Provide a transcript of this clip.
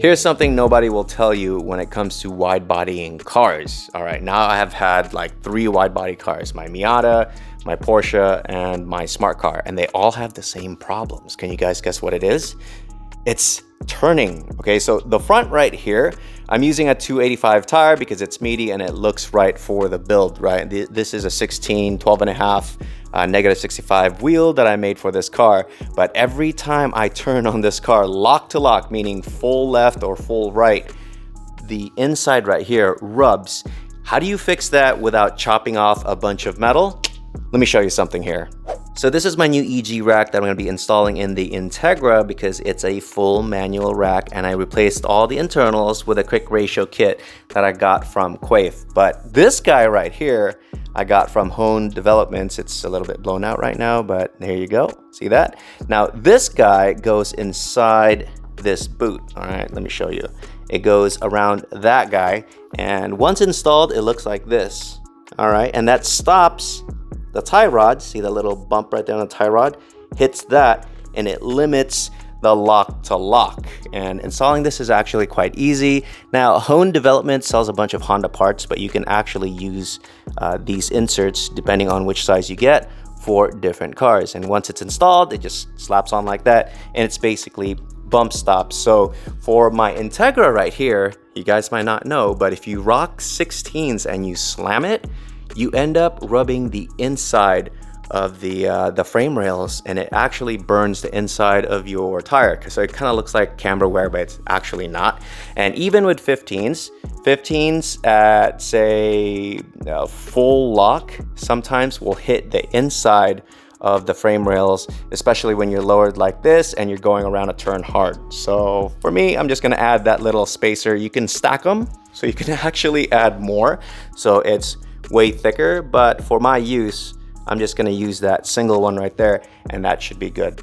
Here's something nobody will tell you when it comes to wide bodying cars. All right, now I have had like 3 wide body cars, my Miata, my Porsche, and my smart car, and they all have the same problems. Can you guys guess what it is? It's turning. Okay, so the front right here, I'm using a 285 tire because it's meaty and it looks right for the build, right? This is a 16, 12 and a half, negative 65 wheel that I made for this car. But every time I turn on this car, lock to lock, meaning full left or full right, the inside right here rubs. How do you fix that without chopping off a bunch of metal? Let me show you something here. So this is my new EG rack that I'm going to be installing in the Integra because it's a full manual rack, and I replaced all the internals with a quick ratio kit that I got from Quaife. But this guy right here, I got from Hone Developments. It's a little bit blown out right now, but there you go. See that? Now this guy goes inside this boot. All right, let me show you. It goes around that guy, and once installed, it looks like this. All right, and that stops the tie rod. See the little bump right there on the tie rod? Hits that and it limits the lock to lock. And installing this is actually quite easy. Now, Hone Development sells a bunch of Honda parts, but you can actually use these inserts depending on which size you get for different cars. And once it's installed, it just slaps on like that, and it's basically bump stops. So for my Integra right here, you guys might not know, but if you rock 16s and you slam it, you end up rubbing the inside of the frame rails, and it actually burns the inside of your tire. So it kind of looks like camber wear, but it's actually not. And even with 15s at say full lock, sometimes will hit the inside of the frame rails, especially when you're lowered like this and you're going around a turn hard. So for me, I'm just gonna add that little spacer. You can stack them, so you can actually add more. So it's way thicker, but for my use, I'm just gonna use that single one right there, and that should be good.